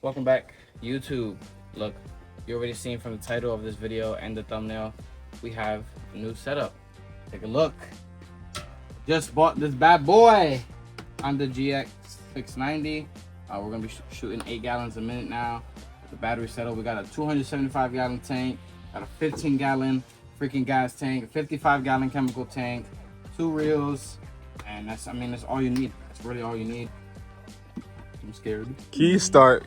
Welcome back, YouTube. Look, you already seen from the title of this video and the thumbnail, we have a new setup. Take a look. Just bought this bad boy on the GX 690. We're gonna be shooting 8 gallons a minute now. The battery setup, we got a 275 gallon tank, got a 15 gallon freaking gas tank, a 55 gallon chemical tank, 2 reels, and that's all you need. That's really all you need. I'm scared. Key start.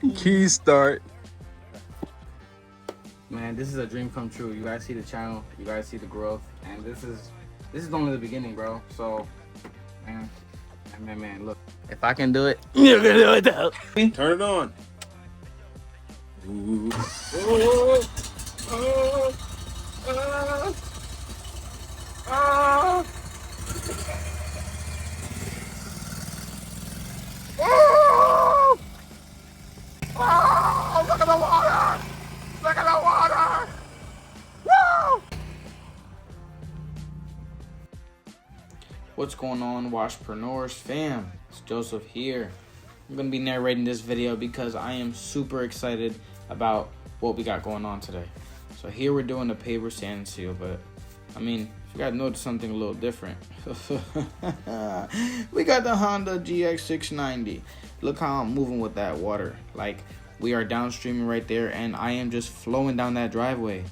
Man, this is a dream come true. You guys see the channel, you guys see the growth, and this is only the beginning, bro. So, man, look, if I can do it, you're gonna do it too. Turn it on. Ooh. Look at the water! Look at the water! Woo! What's going on, Washpreneurs fam? It's Joseph here. I'm gonna be narrating this video because I am super excited about what we got going on today. So here we're doing the paver sand and seal, but I mean, if you guys notice something a little different, we got the Honda GX 690. Look how I'm moving with that water. Like, we are downstreaming right there, and I am just flowing down that driveway.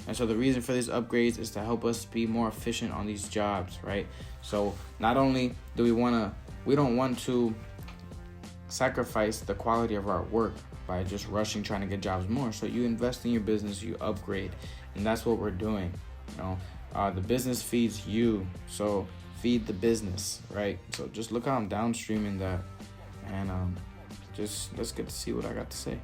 And so the reason for these upgrades is to help us be more efficient on these jobs, right? So not only do we don't want to sacrifice the quality of our work by just rushing trying to get jobs more. So you invest in your business, you upgrade, and that's what we're doing. You know, the business feeds you, so feed the business, right? So just look how I'm downstreaming that, and just let's get to see what I got to say.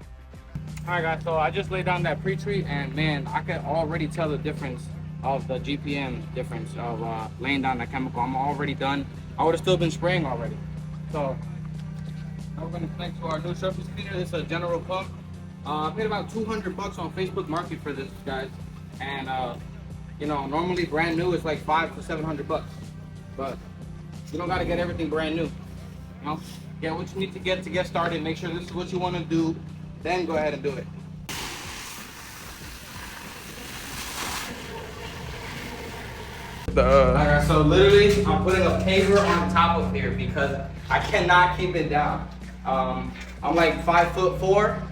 All right, guys, so I just laid down that pre-treat, and man, I could already tell the difference of the GPM difference of laying down that chemical. I'm already done. I would have still been spraying already. So now we're gonna connect to our new surface cleaner. This is a General pump. I paid about $200 on Facebook Market for this, guys, and you know, normally brand new is like $500 to $700, but you don't gotta get everything brand new. You know, get what you need to get started. Make sure this is what you want to do, then go ahead and do it. Alright, so literally, I'm putting a paver on top of here because I cannot keep it down. I'm like 5'4"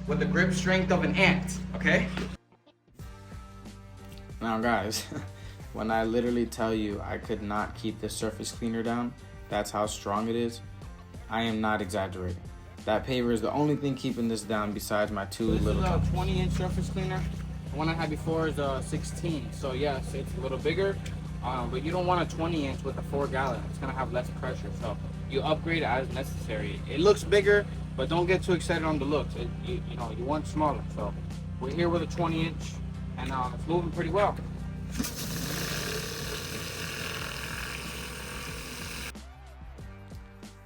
with the grip strength of an ant. Okay. Now, guys, when I literally tell you I could not keep this surface cleaner down, that's how strong it is. I am not exaggerating. That paver is the only thing keeping this down besides my two little. This is a 20-inch surface cleaner. The one I had before is a 16. So yes, it's a little bigger, but you don't want a 20-inch with a 4-gallon. It's gonna have less pressure. So you upgrade as necessary. It looks bigger, but don't get too excited on the looks. You know, you want smaller. So we're here with a 20-inch, and it's moving pretty well.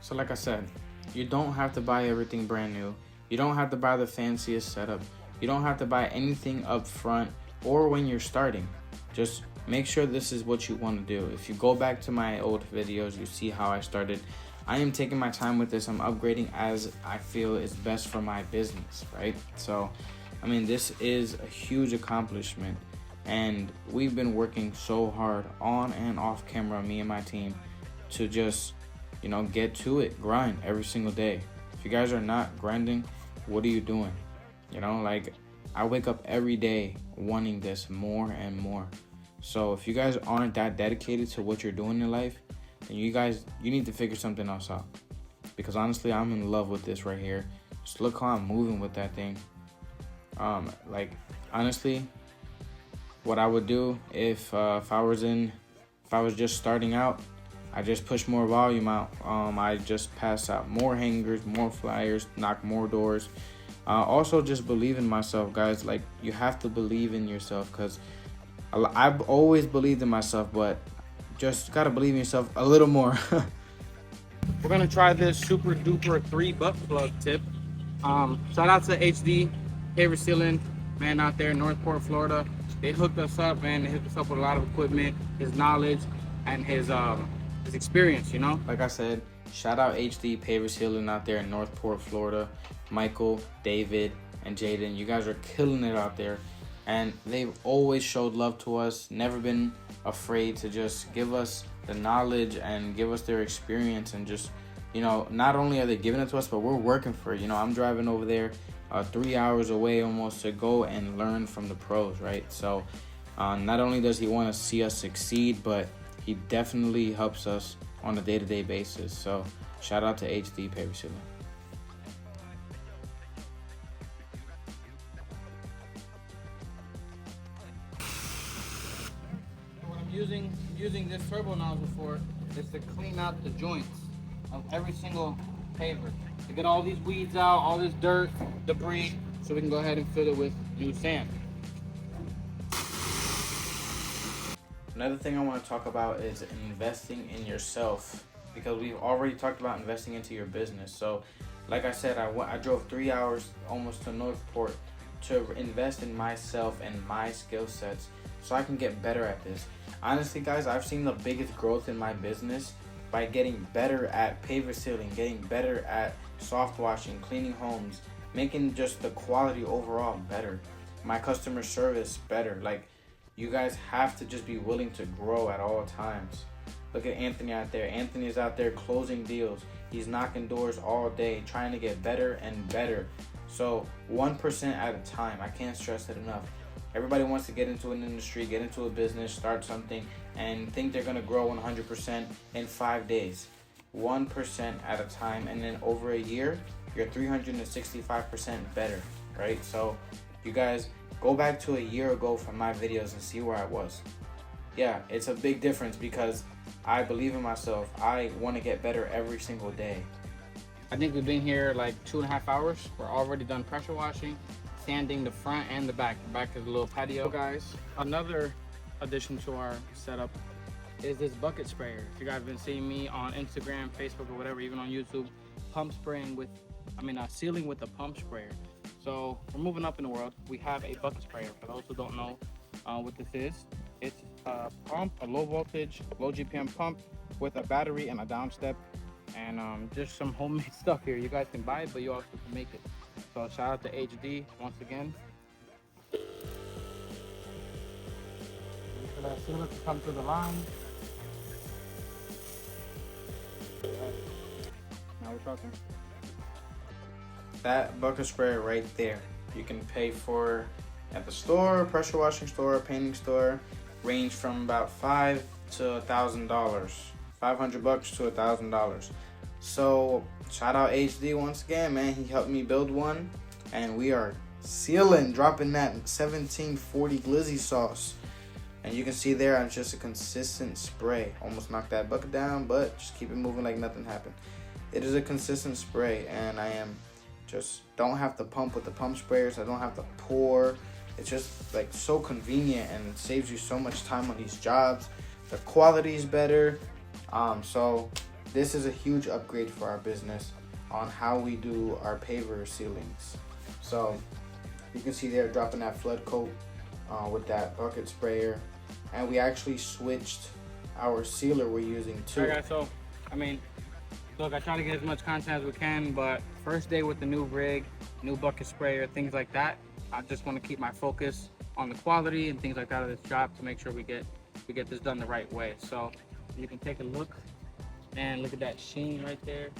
So like I said, you don't have to buy everything brand new. You don't have to buy the fanciest setup. You don't have to buy anything up front or when you're starting. Just make sure this is what you want to do. If you go back to my old videos, you see how I started. I am taking my time with this. I'm upgrading as I feel is best for my business, right? So, I mean, this is a huge accomplishment. And we've been working so hard on and off camera, me and my team, to just, you know, get to it, grind every single day. If you guys are not grinding, what are you doing? You know, like, I wake up every day wanting this more and more. So if you guys aren't that dedicated to what you're doing in life, then you need to figure something else out. Because honestly, I'm in love with this right here. Just look how I'm moving with that thing. Like, honestly, what I would do if I was just starting out, I just push more volume out. I just pass out more hangers, more flyers, knock more doors. Also, just believe in myself, guys. Like, you have to believe in yourself, because I've always believed in myself, but just gotta believe in yourself a little more. We're gonna try this super duper 3 butt plug tip. Shout out to HD Paver Sealing, man, out there in Northport, Florida. They hooked us up, man. They hooked us up with a lot of equipment, his knowledge, and his experience, you know? Like I said, shout out HD Paver Sealing out there in Northport, Florida. Michael, David, and Jaden, you guys are killing it out there. And they've always showed love to us, never been afraid to just give us the knowledge and give us their experience. And just, you know, not only are they giving it to us, but we're working for it. You know, I'm driving over there 3 hours away almost to go and learn from the pros, right? So not only does he want to see us succeed, but he definitely helps us on a day-to-day basis. So shout out to HD Paver Sealing. What I'm using this turbo nozzle for is to clean out the joints of every single paver, to get all these weeds out, all this dirt, debris, so we can go ahead and fill it with new sand. Another thing I want to talk about is investing in yourself, because we've already talked about investing into your business. So like I said, I drove 3 hours almost to Northport to invest in myself and my skill sets so I can get better at this. Honestly, guys, I've seen the biggest growth in my business by getting better at paver sealing, getting better at soft washing, cleaning homes, making just the quality overall better, my customer service better. Like, you guys have to just be willing to grow at all times. Look at Anthony out there. Anthony is out there closing deals. He's knocking doors all day, trying to get better and better. So 1% at a time. I can't stress it enough. Everybody wants to get into an industry, get into a business, start something, and think they're going to grow 100% in 5 days. 1% at a time, and then over a year, you're 365% better, right? So you guys go back to a year ago from my videos and see where I was. Yeah, it's a big difference because I believe in myself. I want to get better every single day. I think we've been here like 2.5 hours. We're already done pressure washing, sanding the front and the back. The back is a little patio, guys. Another addition to our setup is this bucket sprayer. If you guys have been seeing me on Instagram, Facebook, or whatever, even on YouTube, sealing with a pump sprayer. So we're moving up in the world. We have a bucket sprayer. For those who don't know what this is, it's a pump, a low voltage, low GPM pump with a battery and a downstep, and just some homemade stuff here. You guys can buy it, but you also can make it. So shout out to HD once again. For that sealer to come through the line. Now we're talking. That bucket sprayer right there, you can pay for at the store, pressure washing store, painting store, range from about $500 to $1,000, $500 to $1,000. So shout out HD once again, man. He helped me build one, and we are sealing, dropping that 1740 glizzy sauce. And you can see there, I'm just a consistent spray. Almost knocked that bucket down, but just keep it moving like nothing happened. It is a consistent spray, and I am just don't have to pump with the pump sprayers. I don't have to pour. It's just like so convenient, and it saves you so much time on these jobs. The quality is better. So this is a huge upgrade for our business on how we do our paver sealings. So you can see there, dropping that flood coat with that bucket sprayer, and we actually switched our sealer we're using too. Alright guys, so look, I try to get as much content as we can, but first day with the new rig, new bucket sprayer, things like that, I just want to keep my focus on the quality and things like that of this job to make sure we get this done the right way. So you can take a look and look at that sheen right there.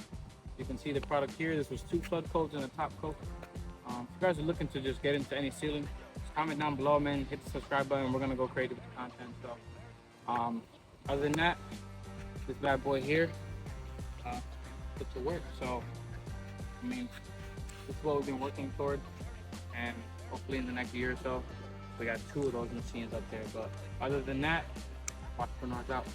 You can see the product here. This was 2 flood coats and a top coat. If you guys are looking to just get into any sealing, just comment down below, man. Hit the subscribe button. We're gonna go crazy with the content. So other than that, this bad boy here put to work. So this is what we've been working toward, and hopefully in the next year or so we got 2 of those machines up there. But other than that, Entrepreneurs out.